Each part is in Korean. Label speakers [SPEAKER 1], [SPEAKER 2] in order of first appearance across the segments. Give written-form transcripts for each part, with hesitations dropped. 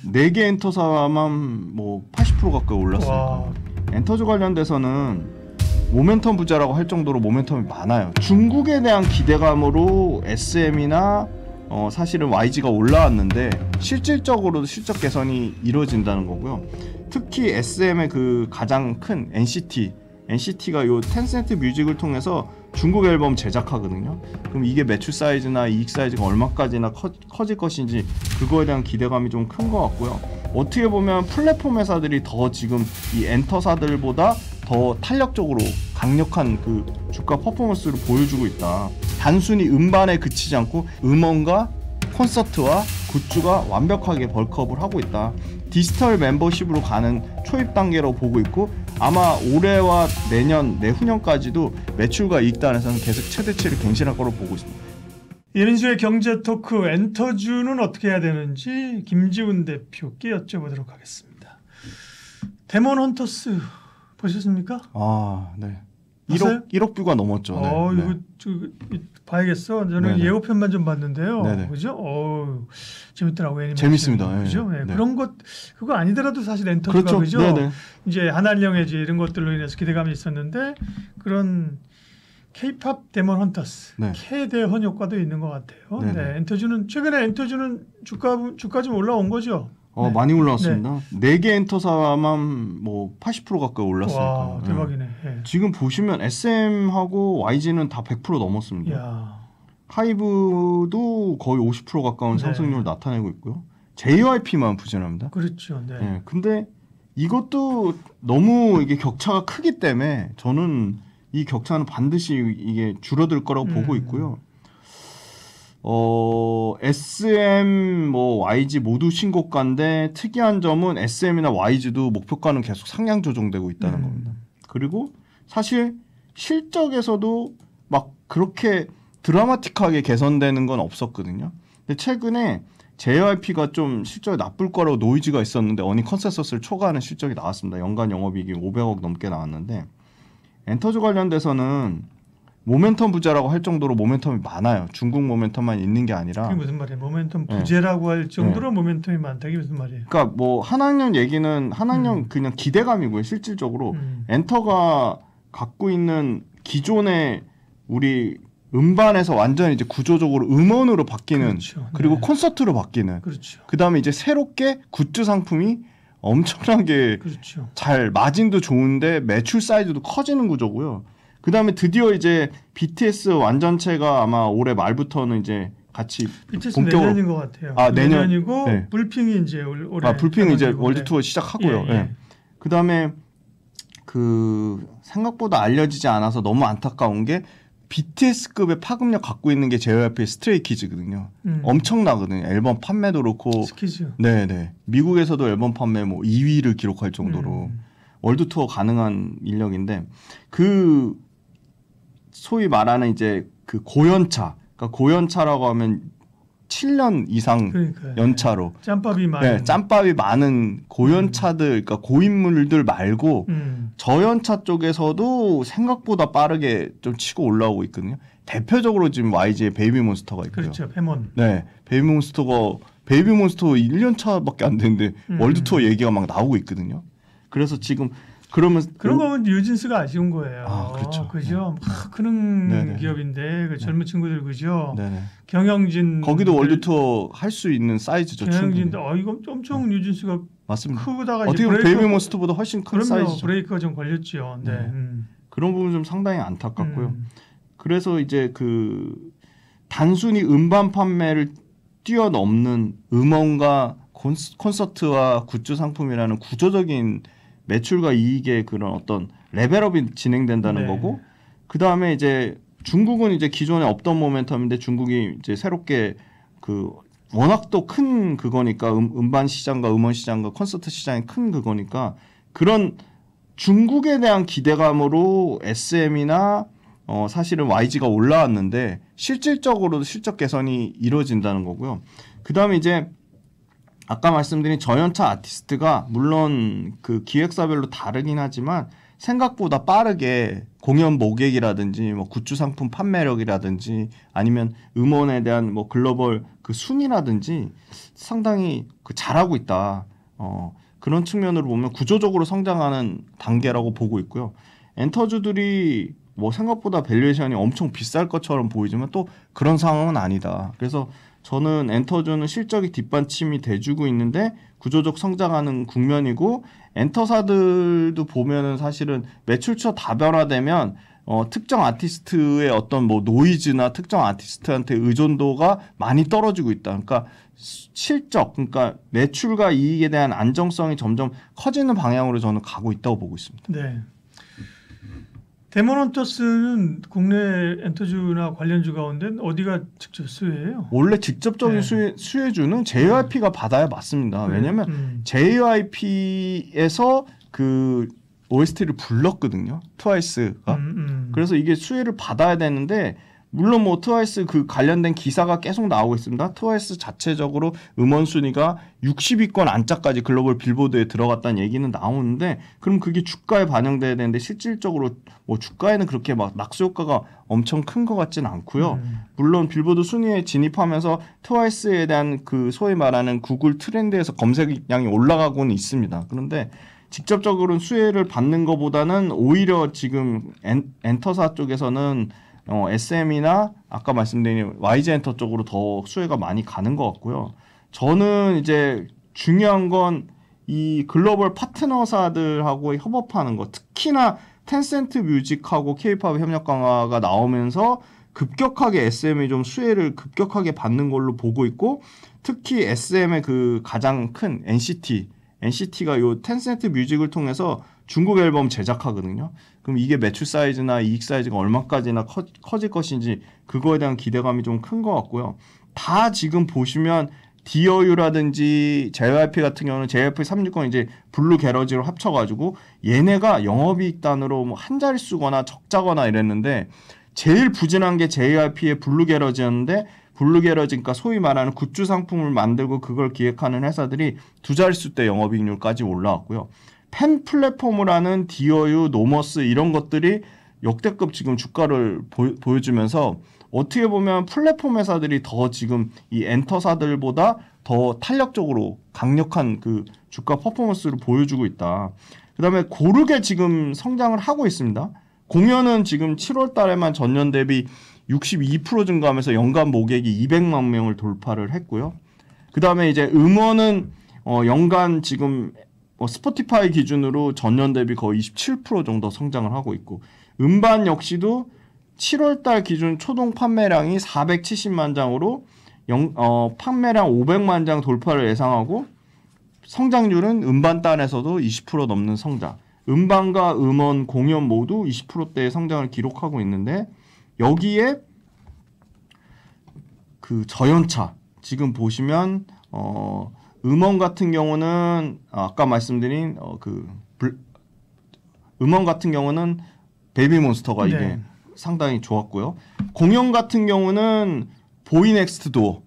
[SPEAKER 1] 4개 엔터사만 뭐 80% 가까이 올랐으니까 엔터즈 관련돼서는 모멘텀 부자라고 할 정도로 모멘텀이 많아요. 중국에 대한 기대감으로 SM이나 사실은 YG가 올라왔는데 실질적으로도 실적 개선이 이루어진다는 거고요. 특히 SM의 그 가장 큰 NCT가 요 텐센트 뮤직을 통해서 중국 앨범 제작하거든요. 그럼 이게 매출 사이즈나 이익 사이즈가 얼마까지나 커질 것인지 그거에 대한 기대감이 좀 큰 것 같고요. 어떻게 보면 플랫폼 회사들이 더 지금 이 엔터사들보다 더 탄력적으로 강력한 그 주가 퍼포먼스를 보여주고 있다. 단순히 음반에 그치지 않고 음원과 콘서트와 굿즈가 완벽하게 벌크업을 하고 있다. 디지털 멤버십으로 가는 초입 단계로 보고 있고 아마 올해와 내년, 내후년까지도 매출과 이익 단에서는 계속 최대치를 갱신할 거로 보고 있습니다.
[SPEAKER 2] 이른수의 경제 토크 엔터주는 어떻게 해야 되는지 김지훈 대표께 여쭤보도록 하겠습니다. 데몬 헌터스 보셨습니까?
[SPEAKER 1] 아, 네.
[SPEAKER 2] 봤어요?
[SPEAKER 1] 1억 뷰가 넘었죠. 네.
[SPEAKER 2] 이거 봐야겠어. 저는
[SPEAKER 1] 네네.
[SPEAKER 2] 예고편만 좀 봤는데요.
[SPEAKER 1] 네네.
[SPEAKER 2] 그죠? 재밌더라고요. 애니메이션.
[SPEAKER 1] 재밌습니다.
[SPEAKER 2] 그죠?
[SPEAKER 1] 네.
[SPEAKER 2] 네. 그런 것 그거 아니더라도 사실 엔터주가
[SPEAKER 1] 그렇죠.
[SPEAKER 2] 그죠?
[SPEAKER 1] 네네.
[SPEAKER 2] 이제 한알령해지 이런 것들로 인해서 기대감이 있었는데 그런 K-팝 데몬 헌터스,
[SPEAKER 1] 네.
[SPEAKER 2] K대헌 효과도 있는 것 같아요.
[SPEAKER 1] 네네.
[SPEAKER 2] 네, 엔터주는 최근에 엔터주는 주가 좀 올라온 거죠? 네.
[SPEAKER 1] 많이 올라왔습니다. 4개 엔터사만 뭐 80% 가까이 올랐으니까.
[SPEAKER 2] 와, 대박이네. 네.
[SPEAKER 1] 지금 보시면 SM하고 YG는 다 100% 넘었습니다.
[SPEAKER 2] 야.
[SPEAKER 1] 하이브도 거의 50% 가까운
[SPEAKER 2] 네.
[SPEAKER 1] 상승률을 나타내고 있고요. JYP만 부진합니다.
[SPEAKER 2] 그렇죠. 네.
[SPEAKER 1] 네, 근데 이것도 너무 이게 격차가 크기 때문에 저는 이 격차는 반드시 이게 줄어들 거라고 보고 있고요. SM, 뭐 YG 모두 신고가인데 특이한 점은 SM이나 YG도 목표가는 계속 상향 조정되고 있다는 겁니다. 그리고 사실 실적에서도 막 그렇게 드라마틱하게 개선되는 건 없었거든요. 근데 최근에 JYP가 좀 실적이 나쁠 거라고 노이즈가 있었는데 어닝 컨센서스를 초과하는 실적이 나왔습니다. 연간 영업이익이 500억 넘게 나왔는데 엔터즈 관련돼서는 모멘텀 부자라고 할 정도로 모멘텀이 많아요. 중국 모멘텀만 있는 게 아니라.
[SPEAKER 2] 그게 무슨 말이에요? 모멘텀 부재라고 할 정도로 모멘텀이 많다. 이게 무슨 말이에요?
[SPEAKER 1] 그러니까 뭐 한학년 얘기는 한학년 그냥 기대감이고요. 실질적으로 엔터가 갖고 있는 기존의 우리 음반에서 완전히 이제 구조적으로 음원으로 바뀌는
[SPEAKER 2] 그렇죠.
[SPEAKER 1] 그리고
[SPEAKER 2] 네.
[SPEAKER 1] 콘서트로 바뀌는
[SPEAKER 2] 그렇죠.
[SPEAKER 1] 그다음에 이제 새롭게 굿즈 상품이 엄청나게
[SPEAKER 2] 그렇죠.
[SPEAKER 1] 잘 마진도 좋은데 매출 사이즈도 커지는 구조고요. 그다음에 드디어 이제 BTS 완전체가 아마 올해 말부터는 이제 같이
[SPEAKER 2] BTS
[SPEAKER 1] 본격으로
[SPEAKER 2] 내년인 것 같아요.
[SPEAKER 1] 아,
[SPEAKER 2] 내년이고
[SPEAKER 1] 네.
[SPEAKER 2] 불핑이 이제 올해.
[SPEAKER 1] 불핑 이제
[SPEAKER 2] 상반기고,
[SPEAKER 1] 월드
[SPEAKER 2] 네.
[SPEAKER 1] 투어 시작하고요.
[SPEAKER 2] 예, 예.
[SPEAKER 1] 예. 그다음에 그 생각보다 알려지지 않아서 너무 안타까운 게 BTS급의 파급력 갖고 있는 게 JYP의 스트레이키즈거든요. 엄청나거든요. 앨범 판매도 그렇고.
[SPEAKER 2] 스키즈.
[SPEAKER 1] 네네. 미국에서도 앨범 판매 뭐 2위를 기록할 정도로 월드 투어 가능한 인력인데 그 소위 말하는 이제 그 고연차. 그러니까 고연차라고 하면 7년 이상
[SPEAKER 2] 그러니까요.
[SPEAKER 1] 연차로
[SPEAKER 2] 짬밥이 많은.
[SPEAKER 1] 네, 짬밥이 많은 고연차들, 그러니까 고인물들 말고 저연차 쪽에서도 생각보다 빠르게 좀 치고 올라오고 있거든요. 대표적으로 지금 YG의 베이비몬스터가 있고요.
[SPEAKER 2] 그렇죠. 페몬.
[SPEAKER 1] 네, 베이비몬스터 1년 차밖에 안 됐는데 월드 투어 얘기가 막 나오고 있거든요. 그래서 지금 그러면
[SPEAKER 2] 그런 거면 뉴진스가 아쉬운 거예요.
[SPEAKER 1] 아, 그렇죠.
[SPEAKER 2] 그죠? 막 크는
[SPEAKER 1] 네네.
[SPEAKER 2] 기업인데 그 젊은 친구들 그죠?
[SPEAKER 1] 네네.
[SPEAKER 2] 경영진
[SPEAKER 1] 거기도 월드 투어 할 수 있는 사이즈죠.
[SPEAKER 2] 경영진
[SPEAKER 1] 충분히.
[SPEAKER 2] 이거 엄청 뉴진스가
[SPEAKER 1] 맞습니다.
[SPEAKER 2] 크다가
[SPEAKER 1] 어떻게 보면 베이비몬스터보다 훨씬 큰
[SPEAKER 2] 그럼요.
[SPEAKER 1] 사이즈죠.
[SPEAKER 2] 브레이크가 좀 걸렸죠. 네.
[SPEAKER 1] 네. 그런 부분 좀 상당히 안타깝고요. 그래서 이제 그 단순히 음반 판매를 뛰어넘는 음원과 콘서트와 굿즈 상품이라는 구조적인 매출과 이익의 그런 어떤 레벨업이 진행된다는
[SPEAKER 2] 네.
[SPEAKER 1] 거고, 그 다음에 이제 중국은 이제 기존에 없던 모멘텀인데 중국이 이제 새롭게 그 워낙 또 큰 그거니까 음반 시장과 음원 시장과 콘서트 시장이 큰 그거니까 그런 중국에 대한 기대감으로 SM이나 사실은 YG가 올라왔는데 실질적으로도 실적 개선이 이루어진다는 거고요. 그 다음에 이제 아까 말씀드린 저연차 아티스트가 물론 그 기획사별로 다르긴 하지만 생각보다 빠르게 공연 모객이라든지 뭐 굿즈 상품 판매력이라든지 아니면 음원에 대한 뭐 글로벌 그 순위라든지 상당히 그 잘하고 있다. 그런 측면으로 보면 구조적으로 성장하는 단계라고 보고 있고요. 엔터주들이 뭐 생각보다 밸류에이션이 엄청 비쌀 것처럼 보이지만 또 그런 상황은 아니다. 그래서 저는 엔터주는 실적이 뒷받침이 돼주고 있는데 구조적 성장하는 국면이고 엔터사들도 보면은 사실은 매출처 다변화되면 특정 아티스트의 어떤 뭐 노이즈나 특정 아티스트한테 의존도가 많이 떨어지고 있다. 그러니까 실적, 그러니까 매출과 이익에 대한 안정성이 점점 커지는 방향으로 저는 가고 있다고 보고 있습니다.
[SPEAKER 2] 네. 데모넌터스는 국내 엔터주나 관련주 가운데 어디가 직접 수혜예요?
[SPEAKER 1] 원래 직접적인
[SPEAKER 2] 네.
[SPEAKER 1] 수혜주는 JYP가 받아야 맞습니다. 왜냐하면 JYP에서 그 OST를 불렀거든요. 트와이스가. 그래서 이게 수혜를 받아야 되는데 물론 뭐 트와이스 그 관련된 기사가 계속 나오고 있습니다. 트와이스 자체적으로 음원 순위가 60위권 안짝까지 글로벌 빌보드에 들어갔다는 얘기는 나오는데 그럼 그게 주가에 반영돼야 되는데 실질적으로 뭐 주가에는 그렇게 막 낙수 효과가 엄청 큰 것 같지는 않고요. 물론 빌보드 순위에 진입하면서 트와이스에 대한 그 소위 말하는 구글 트렌드에서 검색량이 올라가고는 있습니다. 그런데 직접적으로는 수혜를 받는 것보다는 오히려 지금 엔터사 쪽에서는 SM이나 아까 말씀드린 YG 엔터 쪽으로 더 수혜가 많이 가는 것 같고요. 저는 이제 중요한 건 이 글로벌 파트너사들하고 협업하는 거, 특히나 텐센트 뮤직하고 K-팝 협력 강화가 나오면서 급격하게 SM이 좀 수혜를 급격하게 받는 걸로 보고 있고 특히 SM의 그 가장 큰 NCT가 요 텐센트 뮤직을 통해서 중국 앨범 제작하거든요. 그럼 이게 매출 사이즈나 이익 사이즈가 얼마까지나 커질 것인지 그거에 대한 기대감이 좀 큰 것 같고요. 다 지금 보시면 디어유라든지 JYP 같은 경우는 JYP 360 이제 블루 게러지로 합쳐가지고 얘네가 영업이익 단으로 뭐 한 자릿수거나 적자거나 이랬는데 제일 부진한 게 JYP의 블루 게러지였는데 블루 게러지, 그러니까 소위 말하는 굿즈 상품을 만들고 그걸 기획하는 회사들이 두 자릿수대 영업이익률까지 올라왔고요. 팬 플랫폼을 하는 디어유, 노머스 이런 것들이 역대급 지금 주가를 보여주면서 어떻게 보면 플랫폼 회사들이 더 지금 이 엔터사들보다 더 탄력적으로 강력한 그 주가 퍼포먼스를 보여주고 있다. 그다음에 고르게 지금 성장을 하고 있습니다. 공연은 지금 7월 달에만 전년 대비 62% 증가하면서 연간 모객이 200만 명을 돌파를 했고요. 그다음에 이제 음원은 연간 지금 스포티파이 기준으로 전년 대비 거의 27% 정도 성장을 하고 있고 음반 역시도 7월 달 기준 초동 판매량이 470만 장으로 판매량 500만 장 돌파를 예상하고 성장률은 음반 단에서도 20% 넘는 성장. 음반과 음원, 공연 모두 20%대의 성장을 기록하고 있는데 여기에 그 저연차 지금 보시면 음원 같은 경우는 아까 말씀드린 음원 같은 경우는 베이비몬스터가 이게
[SPEAKER 2] 네.
[SPEAKER 1] 상당히 좋았고요. 공연 같은 경우는 보이넥스트 도어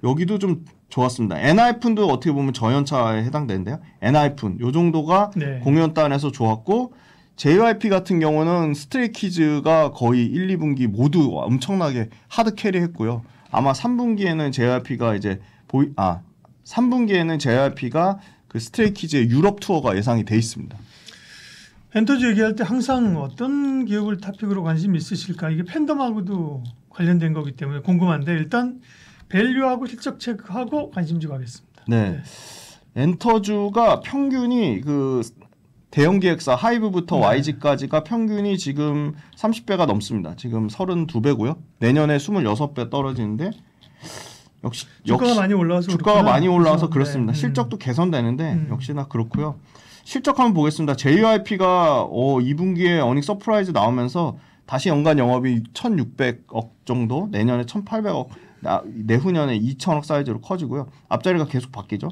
[SPEAKER 1] 여기도 좀 좋았습니다. 엔하이픈도 어떻게 보면 저연차에 해당되는데요. 엔하이픈 요 정도가
[SPEAKER 2] 네.
[SPEAKER 1] 공연단에서 좋았고 JYP 같은 경우는 스트레이키즈가 거의 1, 2분기 모두 엄청나게 하드 캐리했고요. 아마 3분기에는 JYP가 이제 3분기에는 JYP가 그 스트레이키즈의 유럽 투어가 예상이 돼 있습니다.
[SPEAKER 2] 엔터주 얘기할 때 항상 어떤 기업을 토픽으로 관심 있으실까? 이게 팬덤하고도 관련된 거기 때문에 궁금한데 일단 밸류하고 실적 체크하고 관심 좀 하겠습니다.
[SPEAKER 1] 네. 엔터주가 평균이 그 대형 기획사 하이브부터 YG까지가 평균이 지금 30배가 넘습니다. 지금 32배고요. 내년에 26배 떨어지는데 역시
[SPEAKER 2] 주가가 많이 올라와서
[SPEAKER 1] 주가가 많이 올라와서
[SPEAKER 2] 그렇죠?
[SPEAKER 1] 그렇습니다. 실적도 개선되는데 역시나 그렇고요. 실적 한번 보겠습니다. JYP가 2분기에 어닝 서프라이즈 나오면서 다시 연간 영업이 1,600억 정도, 내년에 1,800억, 내후년에 2,000억 사이즈로 커지고요. 앞자리가 계속 바뀌죠.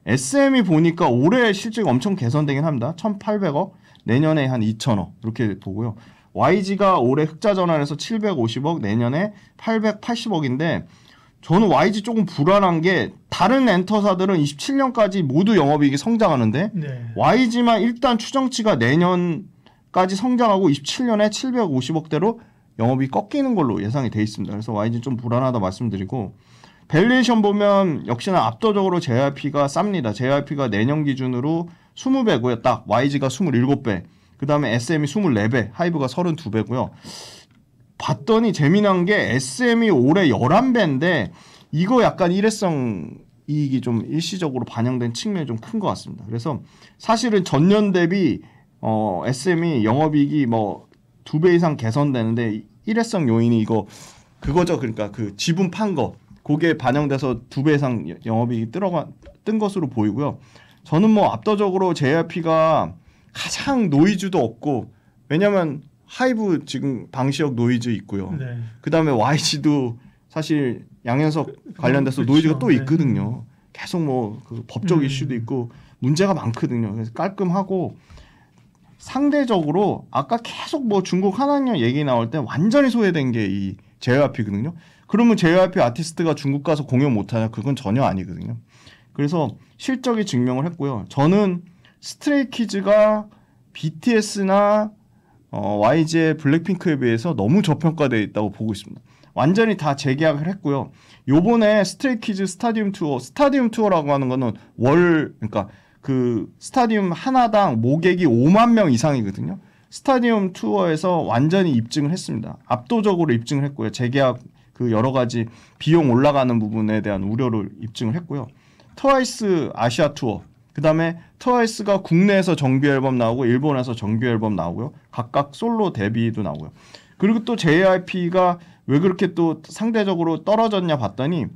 [SPEAKER 1] SM이 보니까 올해 실적이 엄청 개선되긴 합니다. 1,800억, 내년에 한 2,000억 이렇게 보고요. YG가 올해 흑자 전환해서 750억, 내년에 880억인데 저는 YG 조금 불안한 게 다른 엔터사들은 27년까지 모두 영업이익이 성장하는데
[SPEAKER 2] 네.
[SPEAKER 1] YG만 일단 추정치가 내년까지 성장하고 27년에 750억대로 영업이 꺾이는 걸로 예상이 돼 있습니다. 그래서 YG 좀 불안하다 말씀드리고 밸류에이션 보면 역시나 압도적으로 JYP가 쌉니다. JYP가 내년 기준으로 20배고요. 딱 YG가 27배. 그 다음에 SM이 24배, 하이브가 32배고요. 봤더니 재미난 게 SM이 올해 11배인데 이거 약간 일회성 이익이 좀 일시적으로 반영된 측면이 좀 큰 것 같습니다. 그래서 사실은 전년 대비 SM이 영업이익이 뭐 2배 이상 개선되는데 일회성 요인이 그거죠. 그러니까 그 지분 판 거 그게 반영돼서 2배 이상 영업이익이 뜬 것으로 보이고요. 저는 뭐 압도적으로 JYP가 가장 노이즈도 없고 왜냐면 하이브 지금 방시혁 노이즈 있고요.
[SPEAKER 2] 네.
[SPEAKER 1] 그다음에 YG도 사실 양현석 관련돼서
[SPEAKER 2] 그렇죠.
[SPEAKER 1] 노이즈가 또
[SPEAKER 2] 네.
[SPEAKER 1] 있거든요. 계속 뭐 그 법적 이슈도 있고 문제가 많거든요. 그래서 깔끔하고 상대적으로 아까 계속 뭐 중국 한학령 얘기 나올 때 완전히 소외된 게 이 JYP거든요. 그러면 JYP 아티스트가 중국 가서 공연 못하냐? 그건 전혀 아니거든요. 그래서 실적이 증명을 했고요. 저는 스트레이키즈가 BTS나 YG의 블랙핑크에 비해서 너무 저평가되어 있다고 보고 있습니다. 완전히 다 재계약을 했고요. 요번에 스트레이키즈 스타디움 투어라고 하는 거는 그러니까 그 스타디움 하나당 모객이 5만 명 이상이거든요. 스타디움 투어에서 완전히 입증을 했습니다. 압도적으로 입증을 했고요. 재계약 그 여러 가지 비용 올라가는 부분에 대한 우려를 입증을 했고요. 트와이스 아시아 투어, 그 다음에 트와이스가 국내에서 정규 앨범 나오고 일본에서 정규 앨범 나오고요. 각각 솔로 데뷔도 나오고요. 그리고 또 JYP가 왜 그렇게 또 상대적으로 떨어졌냐 봤더니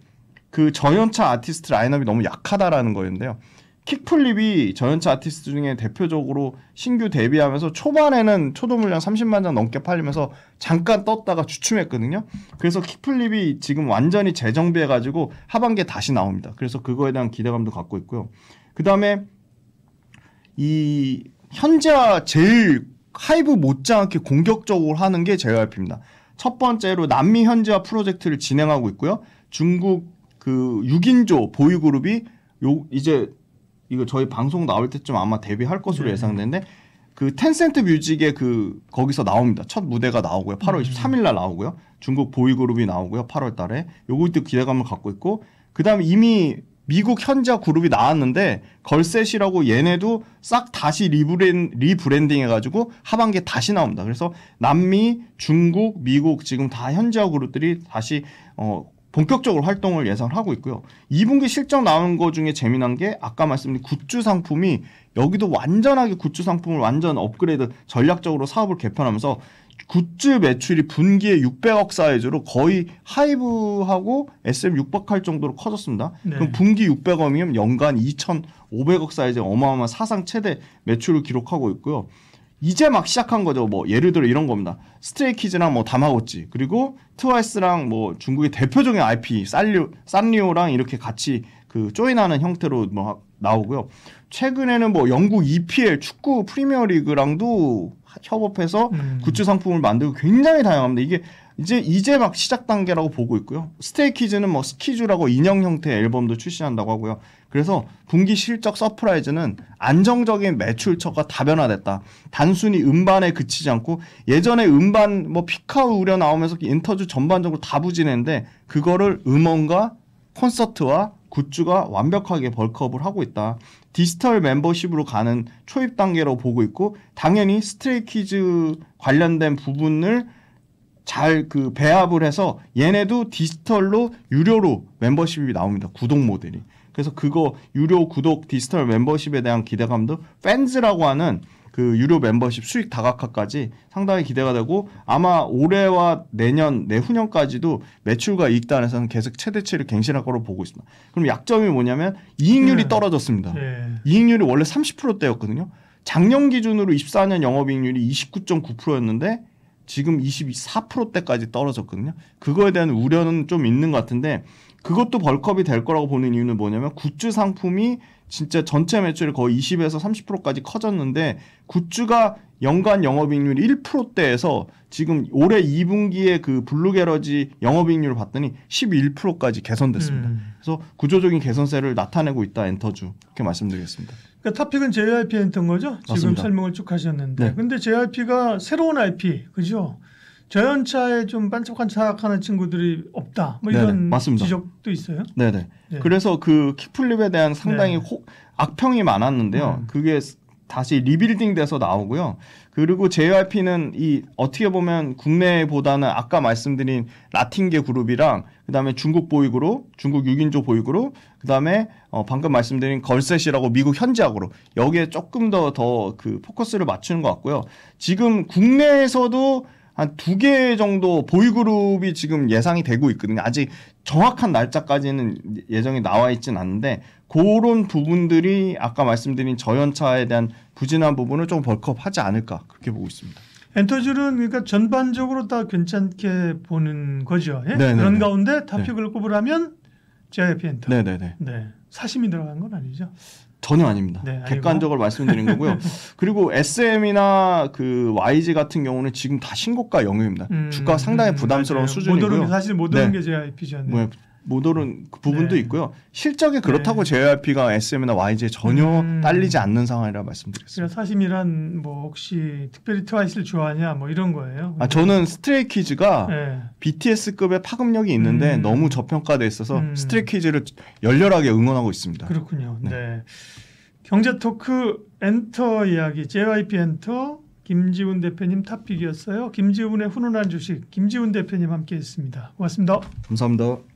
[SPEAKER 1] 그 저연차 아티스트 라인업이 너무 약하다라는 거였는데요. 킥플립이 저연차 아티스트 중에 대표적으로 신규 데뷔하면서 초반에는 초도 물량 30만 장 넘게 팔리면서 잠깐 떴다가 주춤했거든요. 그래서 킥플립이 지금 완전히 재정비해가지고 하반기에 다시 나옵니다. 그래서 그거에 대한 기대감도 갖고 있고요. 그 다음에 이 현재와 제일 하이브 못지않게 공격적으로 하는 게 JYP입니다. 첫 번째로 남미 현지화 프로젝트를 진행하고 있고요. 중국 그 6인조 보이그룹이 이제 이거 저희 방송 나올 때쯤 아마 데뷔할 것으로 예상되는데 그 텐센트 뮤직에 거기서 나옵니다. 첫 무대가 나오고요. 8월 23일 날 나오고요. 중국 보이그룹이 나오고요. 8월 달에. 요것도 기대감을 갖고 있고 그다음에 이미 미국 현지화 그룹이 나왔는데 걸셋이라고 얘네도 싹 다시 리브랜딩 해가지고 하반기에 다시 나옵니다. 그래서 남미, 중국, 미국 지금 다 현지화 그룹들이 다시 본격적으로 활동을 예상하고 있고요. 2분기 실적 나온 거 중에 재미난 게 아까 말씀드린 굿즈 상품이 여기도 완전하게 굿즈 상품을 완전 업그레이드 전략적으로 사업을 개편하면서 굿즈 매출이 분기에 600억 사이즈로 거의 하이브하고 SM 육박할 정도로 커졌습니다.
[SPEAKER 2] 네.
[SPEAKER 1] 그럼 분기 600억이면 연간 2,500억 사이즈의 어마어마한 사상 최대 매출을 기록하고 있고요. 이제 막 시작한 거죠. 뭐 예를 들어 이런 겁니다. 스트레이키즈랑 뭐 다마고찌 그리고 트와이스랑 뭐 중국의 대표적인 IP 산리오랑 이렇게 같이 그 조인하는 형태로 뭐 나오고요. 최근에는 뭐 영국 EPL 축구 프리미어리그랑도 협업해서 굿즈 상품을 만들고 굉장히 다양합니다. 이게 이제 막 시작 단계라고 보고 있고요. 스테이키즈는 뭐 스키즈라고 인형 형태의 앨범도 출시한다고 하고요. 그래서 분기 실적 서프라이즈는 안정적인 매출처가 다변화됐다. 단순히 음반에 그치지 않고 예전에 음반 뭐 피카우 우려 나오면서 인터뷰 전반적으로 다 부진했는데 그거를 음원과 콘서트와 굿즈가 완벽하게 벌크업을 하고 있다. 디지털 멤버십으로 가는 초입 단계로 보고 있고 당연히 스트레이키즈 관련된 부분을 잘 그 배합을 해서 얘네도 디지털로 유료로 멤버십이 나옵니다. 구독 모델이. 그래서 그거 유료 구독 디지털 멤버십에 대한 기대감도 팬즈라고 하는 그 유료 멤버십 수익 다각화까지 상당히 기대가 되고 아마 올해와 내후년까지도 매출과 이익단에서는 계속 최대치를 갱신할 거로 보고 있습니다. 그럼 약점이 뭐냐면 이익률이 떨어졌습니다. 이익률이 원래 30%대였거든요. 작년 기준으로 24년 영업이익률이 29.9%였는데 지금 24%대까지 떨어졌거든요. 그거에 대한 우려는 좀 있는 것 같은데 그것도 벌크업이 될 거라고 보는 이유는 뭐냐면 굿즈 상품이 진짜 전체 매출이 거의 20에서 30%까지 커졌는데 굿즈가 연간 영업이익률이 1%대에서 지금 올해 2분기에 그 블루게러지 영업이익률을 봤더니 11%까지 개선됐습니다. 그래서 구조적인 개선세를 나타내고 있다 엔터주 이렇게 말씀드리겠습니다.
[SPEAKER 2] 그러니까 타픽은 JYP였던 거죠? 지금
[SPEAKER 1] 맞습니다.
[SPEAKER 2] 설명을 쭉 하셨는데
[SPEAKER 1] 네.
[SPEAKER 2] 근데 JYP가 새로운 IP 그죠? 저연차에 좀 반짝반짝하는 친구들이 없다. 뭐 이런
[SPEAKER 1] 네네, 맞습니다.
[SPEAKER 2] 지적도 있어요.
[SPEAKER 1] 네네.
[SPEAKER 2] 네.
[SPEAKER 1] 그래서 그 킥플립에 대한 상당히
[SPEAKER 2] 네.
[SPEAKER 1] 악평이 많았는데요. 그게 다시 리빌딩돼서 나오고요. 그리고 JYP는 이 어떻게 보면 국내보다는 아까 말씀드린 라틴계 그룹이랑 그다음에 중국 보이그룹, 중국 6인조 보이그룹, 그다음에 방금 말씀드린 걸셋이라고 미국 현지악으로 여기에 조금 더 그 포커스를 맞추는 것 같고요. 지금 국내에서도 한 2개 정도 보이그룹이 지금 예상이 되고 있거든요. 아직 정확한 날짜까지는 예정이 나와 있진 않는데 그런 부분들이 아까 말씀드린 저연차에 대한 부진한 부분을 좀 벌크업하지 않을까 그렇게 보고 있습니다.
[SPEAKER 2] 엔터줄은 그러니까 전반적으로 다 괜찮게 보는 거죠. 예?
[SPEAKER 1] 네네네.
[SPEAKER 2] 그런 가운데 탑픽을 꼽으라면 JYP 엔터.
[SPEAKER 1] 네네네.
[SPEAKER 2] 네. 사심이 들어간 건 아니죠.
[SPEAKER 1] 전혀 아닙니다.
[SPEAKER 2] 네, 아니고.
[SPEAKER 1] 객관적으로 말씀드린 거고요. 그리고 SM이나 그 YG 같은 경우는 지금 다 신고가 영역입니다. 주가가 상당히 부담스러운
[SPEAKER 2] 맞아요.
[SPEAKER 1] 수준이고요.
[SPEAKER 2] 못 오른, 사실 못 오른
[SPEAKER 1] 네.
[SPEAKER 2] 게 JYP죠.
[SPEAKER 1] 뭐 못 오른 그 부분도
[SPEAKER 2] 네.
[SPEAKER 1] 있고요. 실적이 그렇다고 JYP가 SM이나 YG에 전혀 딸리지 않는 상황이라 말씀드리겠습니다.
[SPEAKER 2] 그러니까 사심이란 뭐 혹시 특별히 트와이스를 좋아하냐 뭐 이런 거예요.
[SPEAKER 1] 저는 스트레이키즈가
[SPEAKER 2] 네.
[SPEAKER 1] BTS급의 파급력이 있는데 너무 저평가돼 있어서 스트레이키즈를 열렬하게 응원하고 있습니다.
[SPEAKER 2] 그렇군요.
[SPEAKER 1] 네.
[SPEAKER 2] 네. 경제 토크 엔터 이야기 JYP 엔터 김지훈 대표님 탑픽이었어요. 김지훈의 훈훈한 주식 김지훈 대표님 함께했습니다. 고맙습니다.
[SPEAKER 1] 감사합니다.